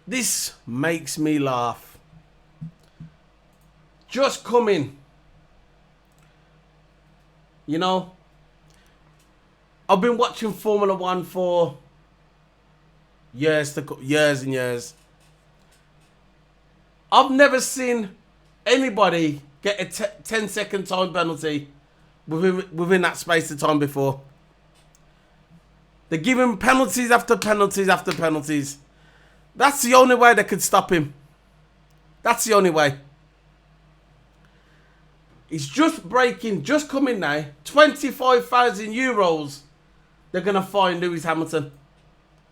This makes me laugh. Just come in. You know, I've been watching Formula One for years and years. I've never seen anybody get a 10-second time penalty within that space of time before. They're giving penalties after penalties after penalties. That's the only way they could stop him. That's the only way. He's just coming now. 25,000 euros. They're going to fine Lewis Hamilton.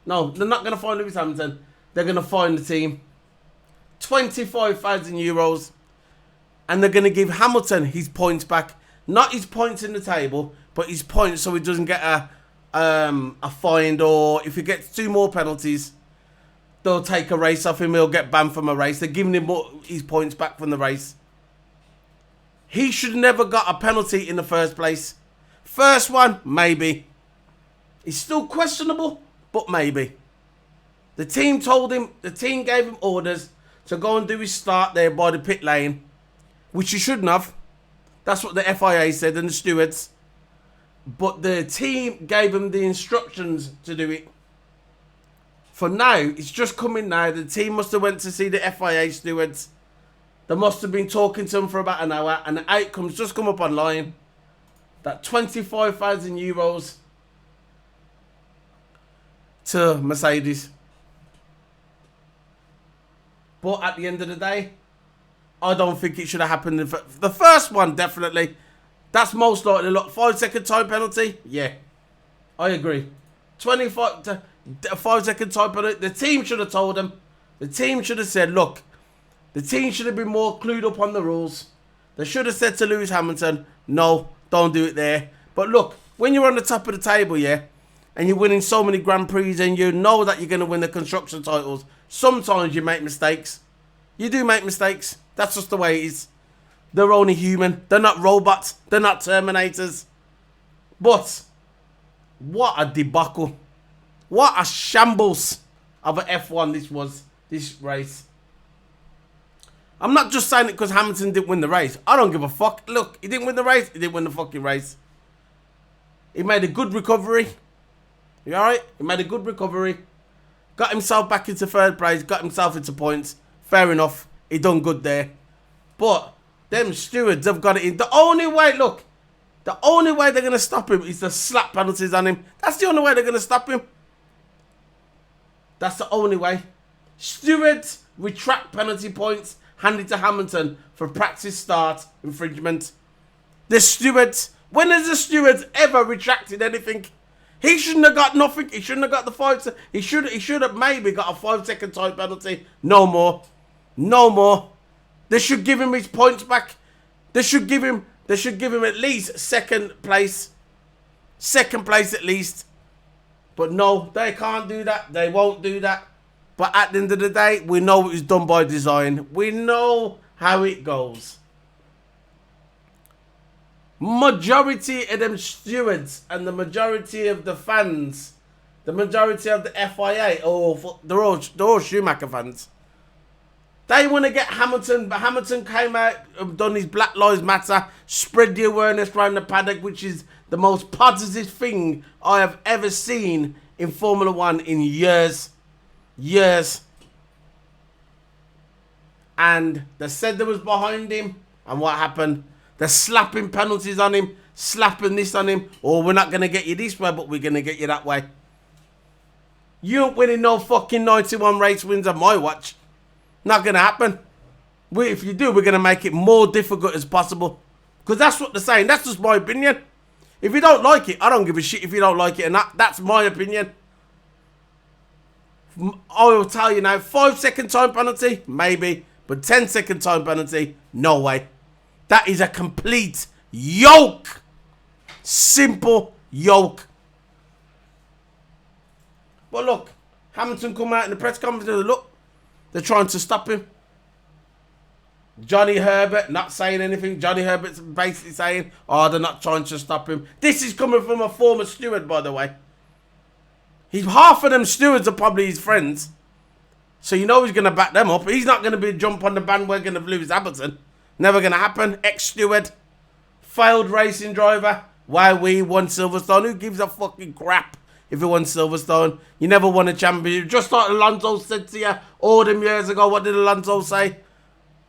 No, they're not going to fine Lewis Hamilton. They're going to fine the team. 25,000 euros. And they're going to give Hamilton his points back. Not his points in the table, but his points so he doesn't get a fine, or if he gets 2 more penalties, they'll take a race off him. He'll get banned from a race. They're giving him his points back from the race. He should never got a penalty in the first place. First one, maybe. It's still questionable, but maybe. The team gave him orders to go and do his start there by the pit lane, which he shouldn't have. That's what the FIA said and the stewards. But the team gave him the instructions to do it. For now, it's just coming now. The team must have went to see the FIA stewards. They must have been talking to him for about an hour, and the outcome's just come up online. That 25,000 euros to Mercedes. But at the end of the day, I don't think it should have happened. The first one, definitely. That's most likely. Look, 5-second time penalty. Yeah, I agree. 5-second time penalty. The team should have told them. The team should have said, look, the team should have been more clued up on the rules. They should have said to Lewis Hamilton, no, don't do it there. But look, when you're on the top of the table, yeah, and you're winning so many Grand Prix and you know that you're going to win the construction titles, sometimes you make mistakes. You do make mistakes. That's just the way it is. They're only human. They're not robots. They're not Terminators. But what a debacle. What a shambles of an F1 this race. I'm not just saying it because Hamilton didn't win the race. I don't give a fuck. Look, he didn't win the race. He didn't win the fucking race. He made a good recovery. You alright? He made a good recovery. Got himself back into third place. Got himself into points. Fair enough. He done good there. But them stewards have got it in. The only way they're going to stop him is to slap penalties on him. That's the only way they're going to stop him. That's the only way. Stewards retract penalty points handed to Hamilton for practice start infringement. The stewards. When has the stewards ever retracted anything? He shouldn't have got nothing. He shouldn't have got the 5. He should have maybe got a 5-second time penalty. No more. No more. They should give him his points back. They should give him at least second place. Second place at least. But no, they can't do that. They won't do that. But at the end of the day, we know it was done by design. We know how it goes. Majority of them stewards and the majority of the fans, the majority of the FIA, they're all Schumacher fans. They want to get Hamilton, but Hamilton came out and done his Black Lives Matter, spread the awareness around the paddock, which is the most positive thing I have ever seen in Formula One in years. Years. And they said they was behind him, and what happened? They're slapping penalties on him, slapping this on him. Oh, we're not going to get you this way, but we're going to get you that way. You ain't winning no fucking 91 race wins on my watch. Not going to happen. If you do, we're going to make it more difficult as possible. Because that's what they're saying. That's just my opinion. If you don't like it, I don't give a shit if you don't like it. And that's my opinion. I will tell you now, 5-second time penalty, maybe. But 10-second time penalty, no way. That is a complete yoke. Simple yoke. But look, Hamilton come out in the press conference and look, they're trying to stop him. Johnny Herbert not saying anything. Johnny Herbert's basically saying, oh, they're not trying to stop him. This is coming from a former steward, by the way. Half of them stewards are probably his friends. So you know he's going to back them up. He's not going to be jump on the bandwagon of Lewis Hamilton. Never going to happen. Ex-steward. Failed racing driver. Why we won Silverstone? Who gives a fucking crap if he won Silverstone? You never won a championship. Just like Alonso said to you all them years ago. What did Alonso say?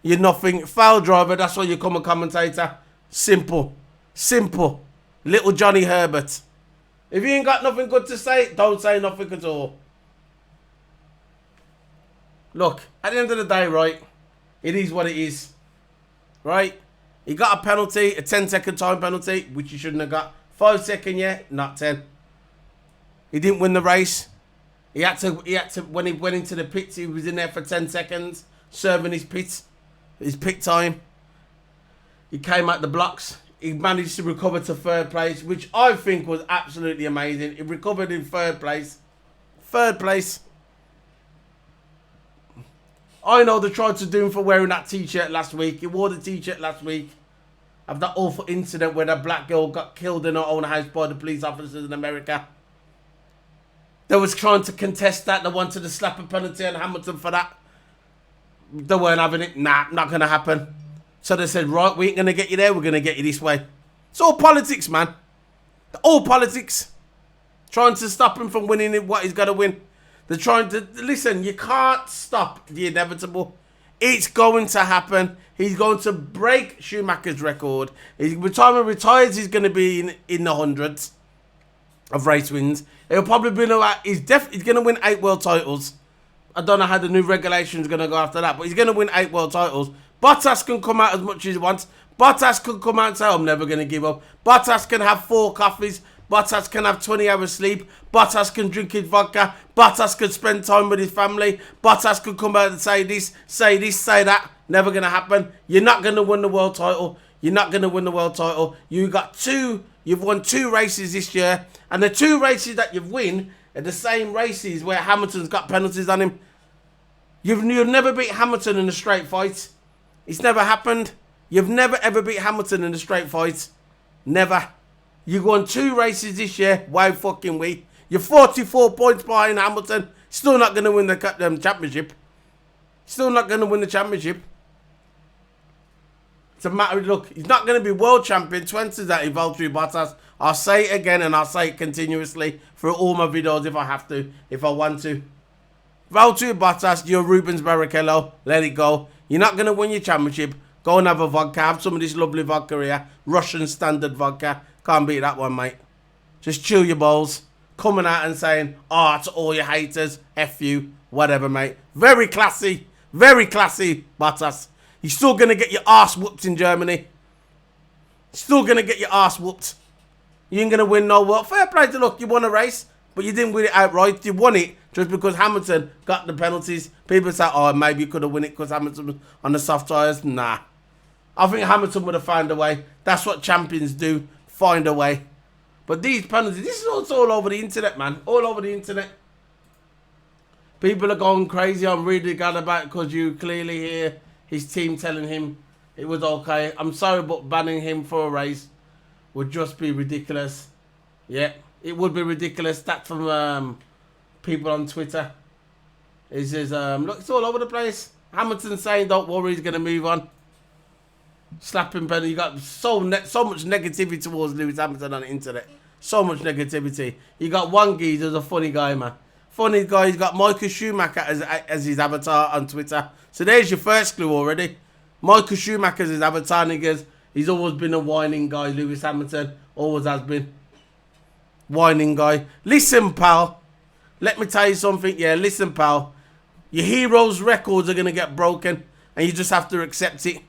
You're nothing. Foul driver. That's why you come a commentator. Simple. Simple. Little Johnny Herbert. If you ain't got nothing good to say, don't say nothing at all. Look, at the end of the day, right, it is what it is. Right? He got a penalty, a 10-second time penalty, which he shouldn't have got. 5 second, yeah, not 10. He didn't win the race. He had to, when he went into the pits, he was in there for 10 seconds, serving his pit time. He came out the blocks. He managed to recover to third place, which I think was absolutely amazing. He recovered in third place. Third place. I know they tried to do him for wearing that t-shirt last week. He wore the t-shirt last week of that awful incident where that black girl got killed in her own house by the police officers in America. They was trying to contest that. They wanted to slap a penalty on Hamilton for that. They weren't having it. Nah, not going to happen. So they said, right, we ain't going to get you there. We're going to get you this way. It's all politics, man. All politics. Trying to stop him from winning what he's got to win. They're trying to... Listen, you can't stop the inevitable. It's going to happen. He's going to break Schumacher's record. By the time he retires, he's going to be in the hundreds of race wins. He'll probably be... He's going to win 8 world titles. I don't know how the new regulations are going to go after that, but he's going to win 8 world titles. Bottas can come out as much as he wants. Bottas can come out and say, I'm never going to give up. Bottas can have 4 coffees. Bottas can have 20 hours sleep. Bottas can drink his vodka. Bottas can spend time with his family. Bottas can come out and say this, say that. Never going to happen. You're not going to win the world title. You're not going to win the world title. You've won 2 races this year. And the 2 races that you've won are the same races where Hamilton's got penalties on him. You've never beat Hamilton in a straight fight. It's never happened. You've never ever beat Hamilton in a straight fight. Never. You won 2 races this year. Why fucking we? You're 44 points behind Hamilton. Still not going to win the championship. Still not going to win the championship. It's a matter of, look, he's not going to be world champion. 20 that in Valtteri Bottas. I'll say it again and I'll say it continuously through all my videos if I have to, if I want to. Valtteri Bottas, you're Rubens Barrichello. Let it go. You're not going to win your championship. Go and have a vodka. Have some of this lovely vodka here. Russian standard vodka. Can't beat that one, mate. Just chill your balls. Coming out and saying, oh, to all your haters, F you, whatever, mate. Very classy, Bottas. You're still going to get your arse whooped in Germany. Still going to get your arse whooped. You ain't going to win no world. Fair play to look, you won a race, but you didn't win it outright. You won it just because Hamilton got the penalties. People say, oh, maybe you could have won it because Hamilton was on the soft tyres. Nah. I think Hamilton would have found a way. That's what champions do. Find a way. But these penalties, this is also all over the internet, man. All over the internet. People are going crazy. I'm really glad about it because you clearly hear his team telling him it was okay. I'm sorry, but banning him for a race would just be ridiculous. Yeah, it would be ridiculous. That from people on Twitter. It says, look, it's all over the place. Hamilton saying, don't worry, he's going to move on. Slapping penalty. You got so much negativity towards Lewis Hamilton on the internet. So much negativity. You got one geezer, a funny guy, man. Funny guy. He's got Michael Schumacher as his avatar on Twitter. So there's your first clue already. Michael Schumacher's his avatar, niggas. He's always been a whining guy, Lewis Hamilton. Always has been. Whining guy. Listen, pal. Let me tell you something. Yeah, listen, pal. Your heroes' records are going to get broken. And you just have to accept it.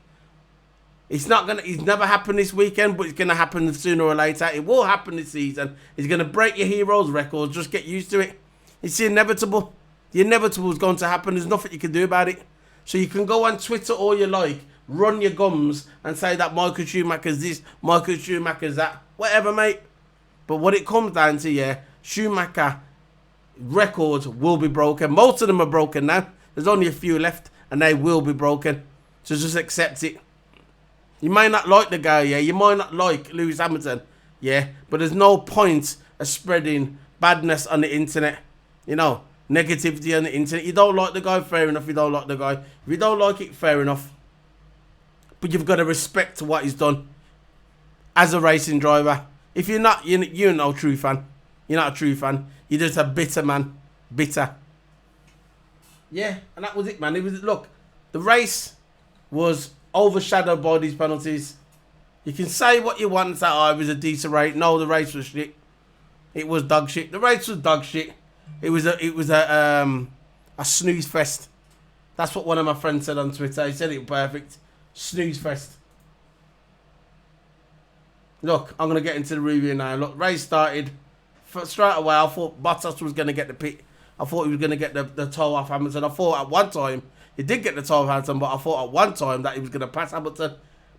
It's never happened this weekend, but it's going to happen sooner or later. It will happen this season. It's going to break your heroes' records. Just get used to it. It's the inevitable. The inevitable is going to happen. There's nothing you can do about it. So you can go on Twitter all you like, run your gums, and say that Michael Schumacher's this, Michael Schumacher's that. Whatever, mate. But what it comes down to, yeah, Schumacher records will be broken. Most of them are broken now. There's only a few left, and they will be broken. So just accept it. You might not like the guy, yeah. You might not like Lewis Hamilton, yeah. But there's no point of spreading badness on the internet. You know, negativity on the internet. You don't like the guy, fair enough. You don't like the guy. If you don't like it, fair enough. But you've got to respect what he's done as a racing driver. If you're not, you're not a true fan. You're not a true fan. You're just a bitter man. Bitter. Yeah, and that was it, man. It was, look, the race was overshadowed by these penalties. You can say what you want and say, oh, it was a decent race. No, the race was shit. It was dog shit. The race was dog shit. It was a snooze fest. That's what one of my friends said on Twitter. He said it perfect. Snooze fest. Look, I'm gonna get into the review now. Look, race started. Straight away, I thought Bottas was gonna get the pit. I thought he was gonna get the toe off Hamilton. I thought at one time he did get the toe off Hamilton, but I thought at one time that he was gonna pass Hamilton.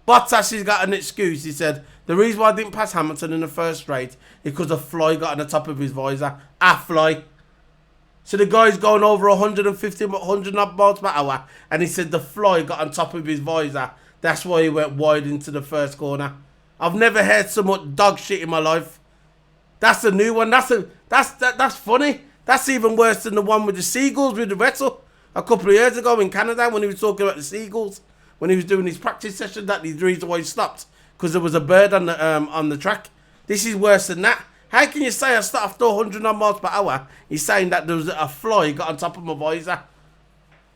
Bottas has got an excuse. He said, the reason why I didn't pass Hamilton in the first straight is because a fly got on the top of his visor. A fly. So the guy's going over 150, 100 miles per hour, and he said the fly got on top of his visor. That's why he went wide into the first corner. I've never heard so much dog shit in my life. That's a new one. That's funny. That's even worse than the one with the seagulls with the Vettel a couple of years ago in Canada when he was talking about the seagulls. When he was doing his practice session, that the reason why he stopped because there was a bird on the track. This is worse than that. How can you say I stopped after 100 miles per hour? He's saying that there was a fly got on top of my visor.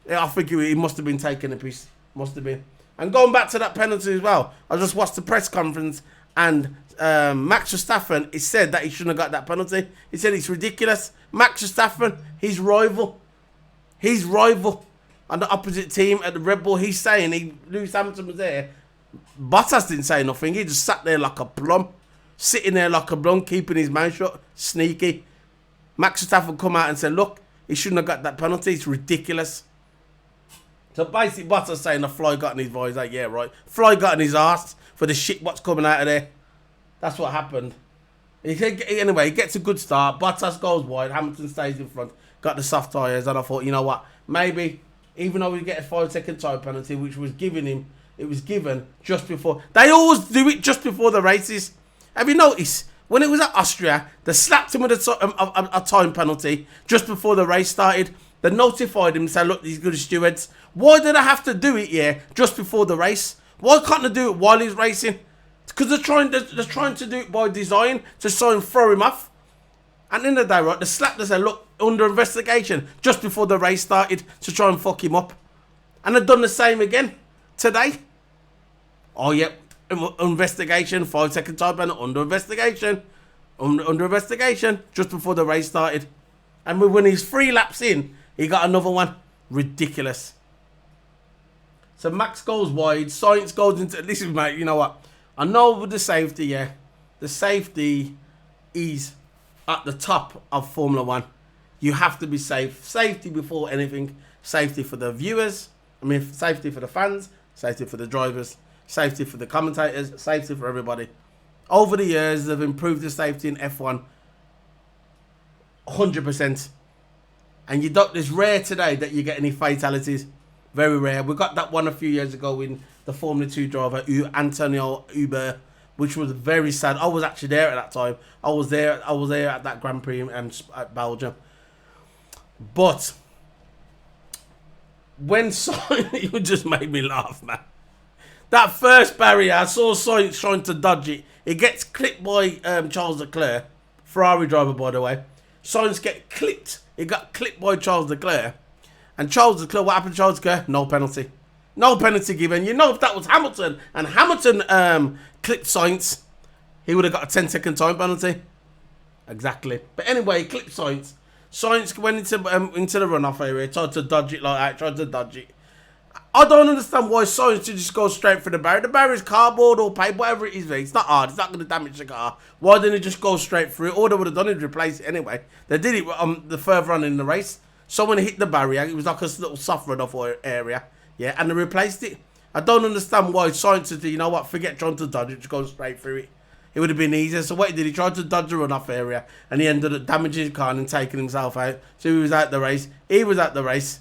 Yeah, I think he must have been taking a piece. Must have been. And going back to that penalty as well, I just watched the press conference and Max Verstappen, he said that he shouldn't have got that penalty. He said it's ridiculous. Max Verstappen, his rival on the opposite team at the Red Bull, he's saying Lewis Hamilton was there. Bottas didn't say nothing. He just sat there like a plum. Sitting there like a plum, keeping his mouth shut. Sneaky. Max Verstappen come out and said, look, he shouldn't have got that penalty. It's ridiculous. So basically Bottas saying the fly got in his voice. Like, yeah, right. Fly got in his arse for the shit what's coming out of there. That's what happened. Anyway, he gets a good start. Bottas goes wide. Hamilton stays in front. Got the soft tyres. And I thought, you know what? Maybe, even though we get a 5-second tyre penalty, which was given him, it was given just before. They always do it just before the races. Have you noticed? When it was at Austria, they slapped him with a time penalty just before the race started. They notified him and said, look, these good stewards. Why did I have to do it, just before the race? Why can't they do it while he's racing? Because they're trying to do it by design to try and throw him off. And at the end of the day, right, they slapped and said, look, under investigation just before the race started to try and fuck him up. And they've done the same again today. Oh, yep. Investigation, 5-second time ban, under investigation, just before the race started. And when he's 3 laps in, he got another one. Ridiculous. So Max goes wide, Sainz goes into, listen mate, you know what, I know with the safety, the safety is at the top of Formula 1. You have to be safe. Safety before anything. Safety for the viewers, safety for the fans, safety for the drivers, safety for the commentators, safety for everybody. Over the years, they've improved the safety in F1 100%. And it's rare today that you get any fatalities. Very rare. We got that one a few years ago in the Formula 2 driver, Antonio Uber, which was very sad. I was actually there at that time. I was there at that Grand Prix at Belgium. But when Sainz, you just made me laugh, man. That first barrier, I saw Sainz trying to dodge it. It gets clipped by Charles Leclerc, Ferrari driver, by the way. Sainz get clipped. It got clipped by Charles Leclerc. And Charles Leclerc, what happened to Charles Leclerc? No penalty. No penalty given. You know, if that was Hamilton and Hamilton clipped Sainz, he would have got a 10-second time penalty. Exactly. But anyway, he clipped Sainz. Sainz went into the runoff area, tried to dodge it like that, I don't understand why Sainz should just go straight for the barrier. The barrier is cardboard or paper, whatever it is. It's not hard. It's not going to damage the car. Why didn't he just go straight through it? All they would have done is replace it anyway. They did it the further on in the race. So when he hit the barrier, it was like a little soft runoff area. Yeah, and they replaced it. I don't understand why Sainz said, you know what, forget trying to dodge it, just go straight through it. It would have been easier. So what he did, he tried to dodge the runoff area, and he ended up damaging his car and taking himself out. So he was out the race. He was at the race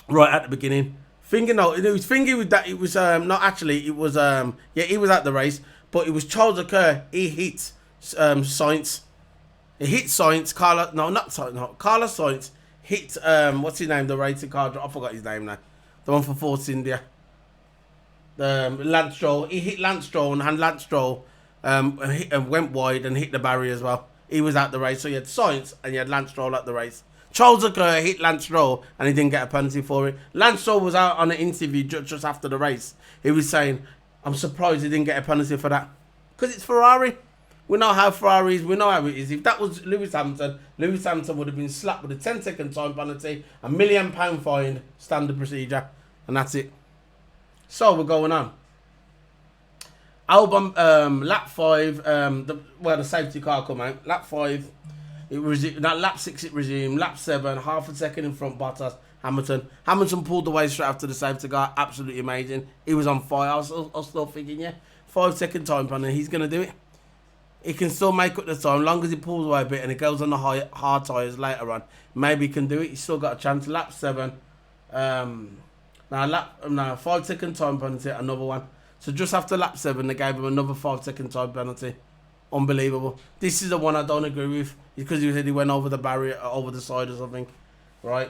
right at the beginning. He was thinking with that. It was not actually. It was he was at the race, but it was Charles Leclerc. He hit Sainz. He hit Sainz. Carlos Sainz hit what's his name? The racing car. I forgot his name now. The one for Force India. Lance Stroll. He hit Lance Stroll and Lance Stroll went wide and hit the barrier as well. He was out the race, so you had Sainz and you had Lance Stroll at the race. Charles Leclerc hit Lance Stroll and he didn't get a penalty for it. Lance Stroll was out on an interview just after the race. He was saying, I'm surprised he didn't get a penalty for that. Because it's Ferrari. We know how Ferrari is. We know how it is. If that was Lewis Hamilton would have been slapped with a 10-second time penalty, £1 million fine, standard procedure, and that's it. So we're going on. Albon, lap 5, the safety car come out. Lap 5, lap 6 it resumed. Lap 7, half a second in front, Bottas, Hamilton. Hamilton pulled away straight after the safety car. Absolutely amazing. He was on fire. I was still thinking, yeah, 5-second time penalty. He's going to do it. He can still make up the time, as long as he pulls away a bit and he goes on the hard tyres later on. Maybe he can do it. He's still got a chance. Lap 7. Now 5-second time penalty, another one. So just after lap 7, they gave him another 5-second time penalty. Unbelievable. This is the one I don't agree with. Because he said he went over the barrier, over the side or something. Right?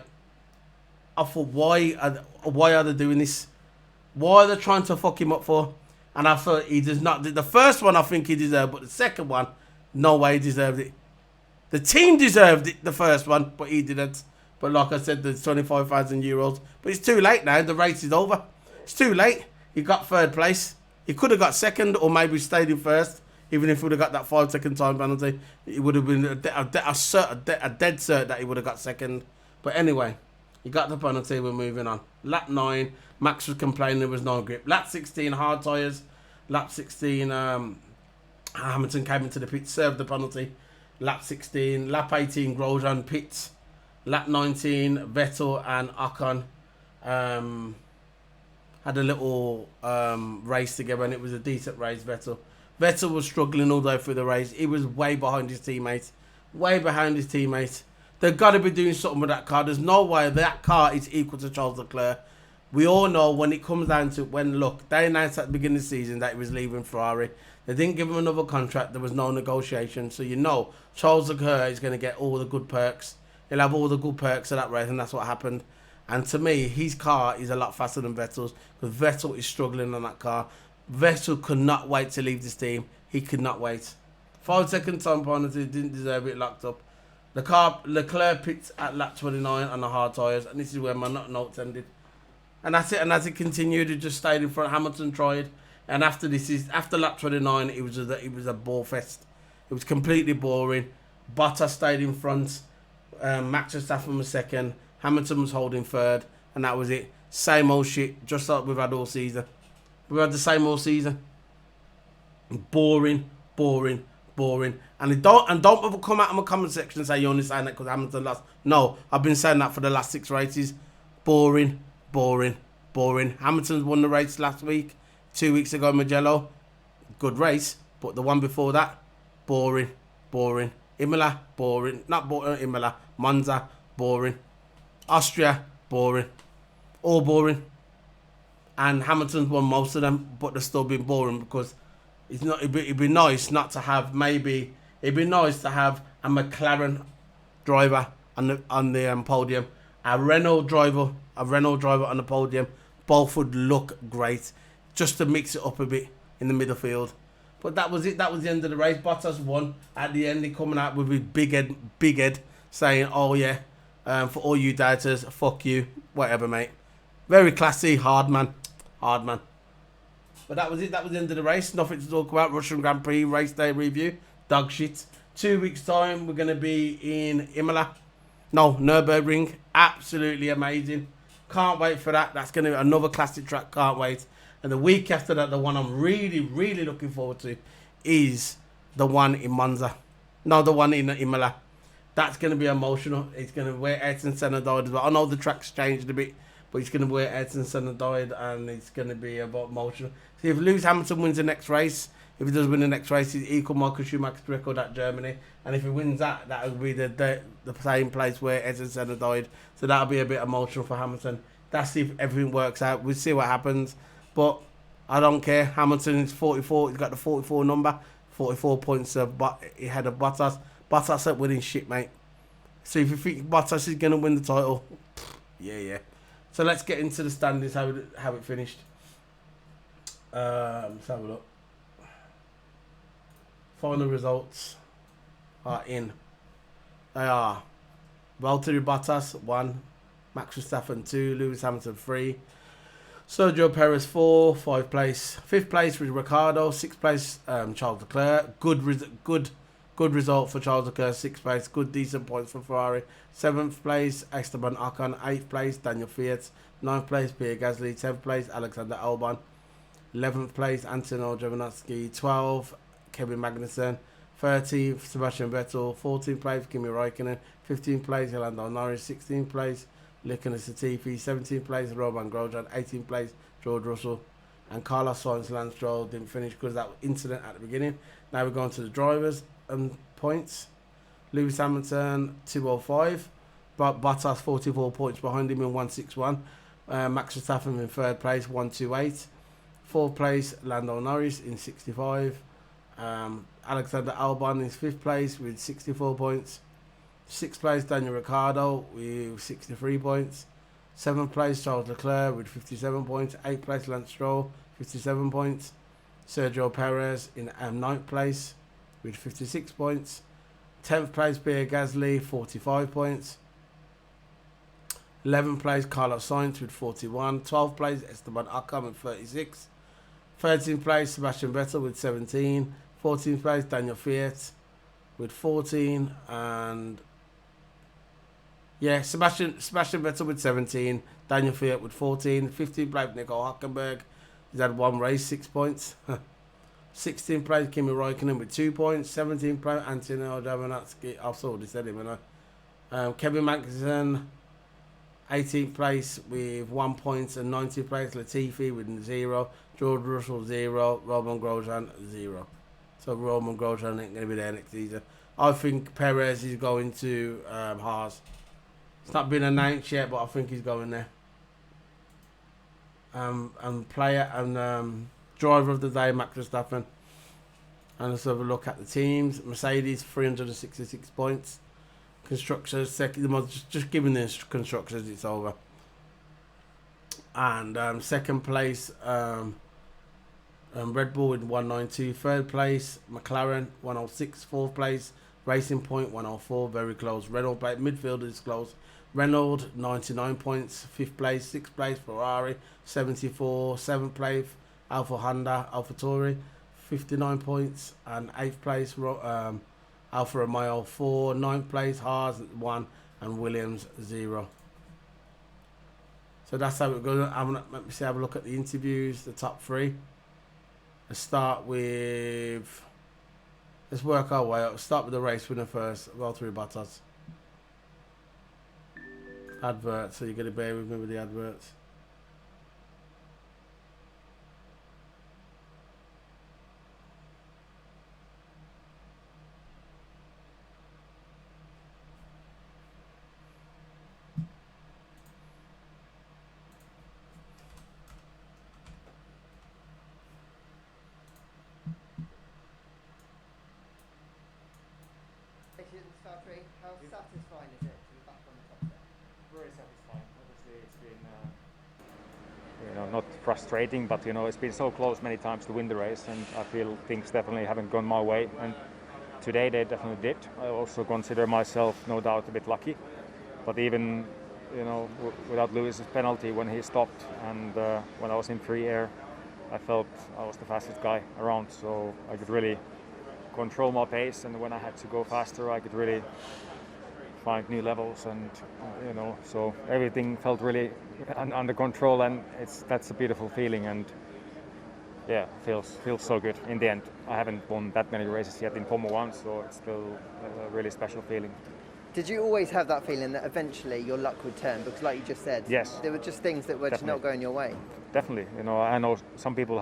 I thought, why are they doing this? Why are they trying to fuck him up for? And I thought he does not. The first one I think he deserved, but the second one, no way he deserved it. The team deserved it, the first one, but he didn't. But like I said, there's €25,000. But it's too late now. The race is over. It's too late. He got third place. He could have got second or maybe stayed in first. Even if he would have got that 5-second time penalty, it would have been a dead cert that he would have got second. But anyway, he got the penalty. We're moving on. Lap 9, Max was complaining there was no grip. Lap 16, hard tyres. Lap 16, Hamilton came into the pit, served the penalty. Lap 16, lap 18, Grosjean pits. Lap 19, Vettel and Ocon had a little race together, and it was a decent race. Vettel was struggling all the way through the race. He was way behind his teammates. They've got to be doing something with that car. There's no way that car is equal to Charles Leclerc. We all know when it comes down to they announced at the beginning of the season that he was leaving Ferrari. They didn't give him another contract. There was no negotiation. So you know Charles Leclerc is going to get all the good perks. He'll have all the good perks of that race, and that's what happened. And to me, his car is a lot faster than Vettel's, because Vettel is struggling on that car. Vettel could not wait to leave this team. He could not wait. 5-second time penalty, didn't deserve it, locked up. Leclerc picked at lap 29 on the hard tyres, and this is where my notes ended. And that's it. And as it continued, it just stayed in front. Hamilton tried, and after lap 29, it was a bore fest. It was completely boring. Bottas stayed in front. Max Verstappen was second. Hamilton was holding third, and that was it. Same old shit, just like we've had all season. We've had the same all season. Boring. And don't ever come out in my comment section and say you're only saying that because Hamilton lost. No, I've been saying that for the last 6 races. Boring. Hamilton's won the race last week. 2 weeks ago, Mugello. Good race, but the one before that, boring. Imola, boring. Not boring, Imola. Monza, boring. Austria, boring. All boring. And Hamilton's won most of them, but they're still been boring because it'd be nice not to have it'd be nice to have a McLaren driver on the podium, a Renault driver on the podium. Both would look great, just to mix it up a bit in the middle field. But that was it. That was the end of the race. Bottas won. At the end, he coming out with his big head, saying, "Oh yeah, for all you doubters, fuck you, whatever, mate." Very classy, hard man. But that was it. That was the end of the race. Nothing to talk about. Russian Grand Prix race day review. Dog shit. 2 weeks time, we're gonna be in Imola. No, Nürburgring. Absolutely amazing. Can't wait for that. That's gonna be another classic track. Can't wait. And the week after that, the one I'm really looking forward to is the one in Monza. No, the one in Imola. That's going to be emotional. It's going to be where Ayrton Senna died as well. I know the track's changed a bit, but it's going to be where Ayrton Senna died, and it's going to be about emotional. See, if Lewis Hamilton wins the next race, if he does win the next race, he's equal Michael Schumacher's record at Germany. And if he wins that, that will be the same place where Ayrton Senna died. So that'll be a bit emotional for Hamilton. That's if everything works out. We'll see what happens. But I don't care. Hamilton is 44. He's got the 44 number. 44 points ahead of Bottas. Bottas ain't winning shit, mate. So if you think Bottas is going to win the title, yeah. So let's get into the standings, how it finished. Let's have a look. Final results are in. They are Valtteri Bottas 1, Max Verstappen 2, Lewis Hamilton 3, Sergio Perez 4, 5th place. 5th place was Ricciardo, 6th place Charles Leclerc. Good result for Charles Leclerc, 6th place. Good decent points for Ferrari. 7th place Esteban Ocon, 8th place Daniel Fiat, 9th place Pierre Gasly, 10th place Alexander Albon, 11th place Antonio Giovinazzi, 12th Kevin Magnussen, 13th Sebastian Vettel, 14th place Kimi Raikkonen, 15th place Lando Norris, 16th place Nicholas Latifi, 17th place Romain Grosjean, 18th place George Russell, and Carlos Sainz. Lance Stroll didn't finish because of that incident at the beginning. Now we're going to the drivers and points. Lewis Hamilton 205, but Bottas 44 points behind him in 161. Max Verstappen in 3rd place 128. 4th place Lando Norris in 65. Alexander Albon in 5th place with 64 points. 6th place Daniel Ricciardo with 63 points. 7th place Charles Leclerc with 57 points. 8th place Lance Stroll 57 points. Sergio Perez in 9th place with 56 points. 10th place Pierre Gasly 45 points. 11th place Carlos Sainz with 41. 12th place Esteban Ocon with 36. 13th place Sebastian Vettel with 17. 14th place Daniel Fiat with 14. And Sebastian Vettel with 17. Daniel Fiat with 14. 15th place Nico Hülkenberg. He's had one race, 6 points. 16th place Kimi Raikkonen with 2 points. 17th place Antonio Giovinazzi. I've already said him, haven't I? Kevin Magnussen 18th place with 1 point, and 19th place Latifi with 0. George Russell 0. Romain Grosjean 0. So Romain Grosjean ain't going to be there next season. I think Perez is going to Haas. It's not been announced yet, but I think he's going there. And player and driver of the day, Max Verstappen. And let's have a look at the teams. Mercedes 366 points. Constructors second. Just giving the constructors, it's over. And second place Red Bull with 192. Third place McLaren 106. Fourth place Racing Point 104. Very close. Renault plate midfield is close. Renault 99 points. 5th place. 6th place Ferrari 74. 7th place Alfa Tauri 59 points, and 8th place Alfa Romeo 4. 9th place Haas 1, and Williams 0. So that's how it goes. Let me have a look at the interviews, the top 3. Let's start with. Let's work our way up. Start with the race winner first. Valtteri Bottas. Adverts. So you're going to bear with me with the adverts. How satisfying is it to be back on the top there? Very satisfying. Obviously, it's been not frustrating, but it's been so close many times to win the race, and I feel things definitely haven't gone my way. And today they definitely did. I also consider myself, no doubt, a bit lucky. But even without Lewis's penalty when he stopped, and when I was in free air, I felt I was the fastest guy around, so I could really control my pace, and when I had to go faster I could really find new levels, and so everything felt really under control, and that's a beautiful feeling, and feels so good in the end. I haven't won that many races yet in Formula 1, so it's still a really special feeling. Did you always have that feeling that eventually your luck would turn? Because like you just said, yes, there were just things that were just not going your way. Definitely. I know some people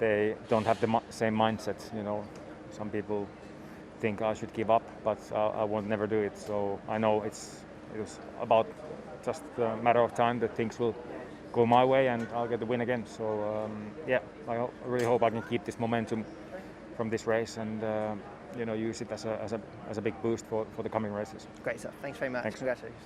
they don't have the same mindset. Some people think I should give up, but I won't never do it. So I know it was about just a matter of time that things will go my way and I'll get the win again. So I really hope I can keep this momentum from this race, and use it as a big boost for the coming races. Great stuff. Thanks very much. Thanks. Congratulations.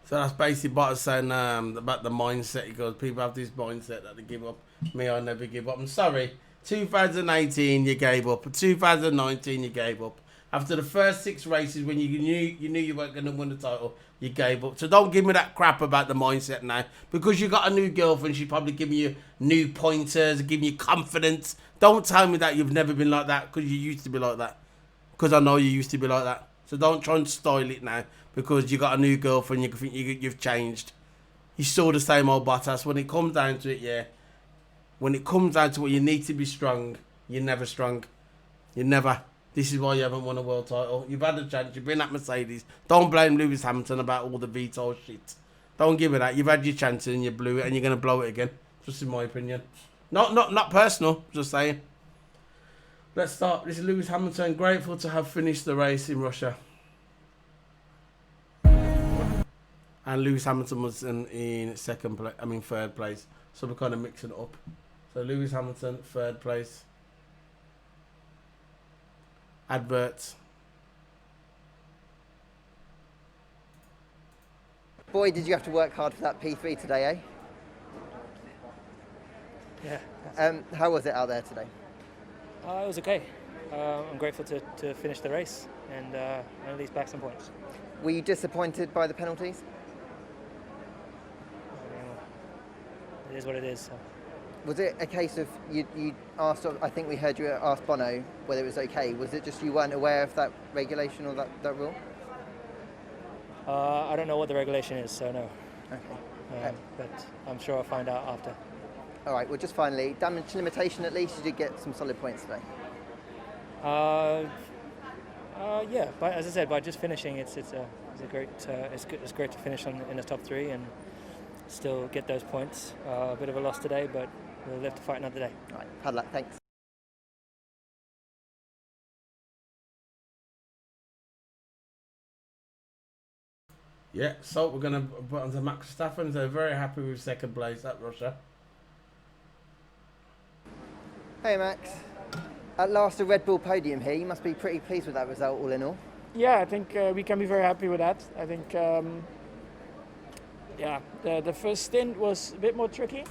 So that's basically Bottas saying about the mindset. He goes, people have this mindset that they give up. Me, I never give up. I'm sorry. 2018, you gave up. 2019, you gave up. After the first 6 races, when you knew you weren't going to win the title, you gave up. So don't give me that crap about the mindset now. Because you got a new girlfriend, she's probably giving you new pointers, giving you confidence. Don't tell me that you've never been like that, because you used to be like that. Because I know you used to be like that. So don't try and style it now, because you got a new girlfriend, you think you've changed. You're still the same old Bottas. When it comes down to it, yeah. When it comes down to what you need to be strong, you're never strong. You never. This is why you haven't won a world title. You've had a chance. You've been at Mercedes. Don't blame Lewis Hamilton about all the veto shit. Don't give it that. You've had your chance and you blew it, and you're going to blow it again. Just in my opinion. Not personal. Just saying. Let's start. This is Lewis Hamilton. Grateful to have finished the race in Russia. And Lewis Hamilton was in third place. So we're kind of mixing it up. So Lewis Hamilton, third place. Adverts. Boy, did you have to work hard for that P3 today, Yeah. How was it out there today? It was okay. I'm grateful to finish the race and at least back some points. Were you disappointed by the penalties? It is what it is. So. Was it a case of you asked, I think we heard you ask Bono whether it was okay. Was it just you weren't aware of that regulation or that rule? I don't know what the regulation is, so no. Okay. But I'm sure I'll find out after. All right, well, just finally, damage limitation at least, you did get some solid points today. Yeah, but as I said, by just finishing, it's great to finish in the top 3 and still get those points. A bit of a loss today, but we'll live to fight another day. All right, had luck, thanks. Yeah, so we're going to put on to Max Verstappen. So very happy with second place at Russia. Hey Max, at last a Red Bull podium here. You must be pretty pleased with that result all in all. Yeah, I think we can be very happy with that. I think, the first stint was a bit more tricky.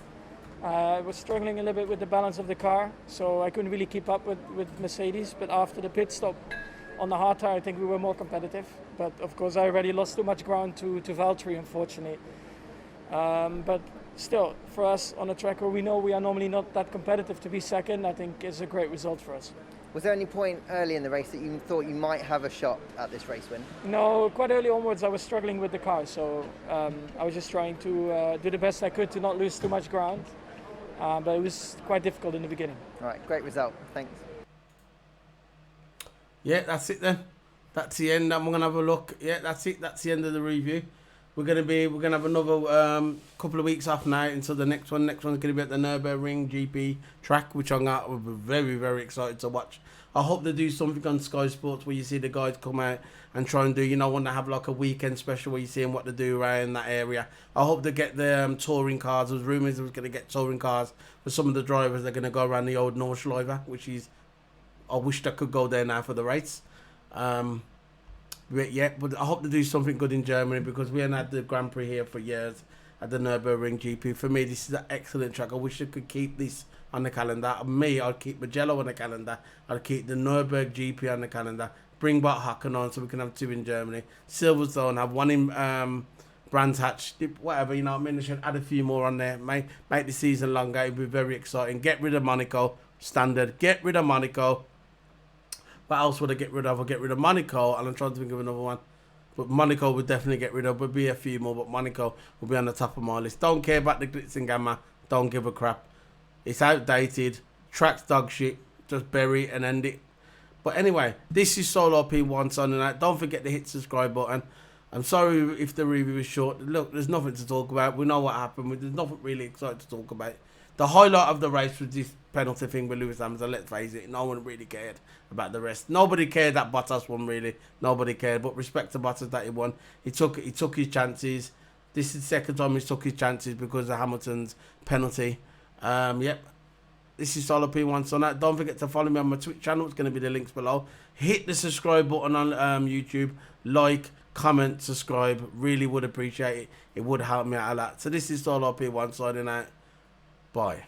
I was struggling a little bit with the balance of the car, so I couldn't really keep up with Mercedes. But after the pit stop on the hard tire, I think we were more competitive. But of course, I already lost too much ground to Valtteri, unfortunately. But still, for us on a track where we know we are normally not that competitive, to be second, I think is a great result for us. Was there any point early in the race that you thought you might have a shot at this race win? No, quite early onwards I was struggling with the car, so I was just trying to do the best I could to not lose too much ground. But it was quite difficult in the beginning. All right, great result. Thanks. Yeah, that's it then. That's the end. I'm gonna have a look. Yeah, that's it. That's the end of the review. We're gonna have another couple of weeks off now until the next one. Next one's gonna be at the Nürburgring GP track, which I'm very, very excited to watch. I hope they do something on Sky Sports where you see the guys come out and try and do, when they have like a weekend special where you see them what they do around that area. I hope they get the touring cars. There's rumours they was going to get touring cars for some of the drivers. They're going to go around the old Nordschleife, which is, I wish I could go there now for the race. But I hope they do something good in Germany, because we haven't had the Grand Prix here for years at the Nürburgring GP. For me, this is an excellent track. I wish they could keep this on the calendar. I'd keep Mugello on the calendar. I'd keep the Nürburgring GP on the calendar. Bring back Hacken on so we can have 2 in Germany. Silverstone, have 1 in Brands Hatch, whatever, They should add a few more on there. Make the season longer. It'd be very exciting. Get rid of Monaco, standard. Get rid of Monaco. What else would I get rid of? I'll get rid of Monaco, and I'm trying to think of another one. But Monaco would definitely get rid of. Would be a few more, but Monaco will be on the top of my list. Don't care about the glitz and gamma. Don't give a crap. It's outdated. Track's dog shit. Just bury it and end it. But anyway, this is Solo P1 signing out. Don't forget to hit the subscribe button. I'm sorry if the review is short. Look, there's nothing to talk about. We know what happened. There's nothing really exciting to talk about. The highlight of the race was this penalty thing with Lewis Hamilton. Let's face it, no one really cared about the rest. Nobody cared that Bottas won, really. Nobody cared. But respect to Bottas that he won. He took his chances. This is the second time he's took his chances because of Hamilton's penalty. Yep. This is Solo P1 Son. Don't forget to follow me on my Twitch channel. It's going to be the links below. Hit the subscribe button on YouTube. Like, comment, subscribe. Really would appreciate it. It would help me out a lot. So this is Solo P1 signing out. Bye.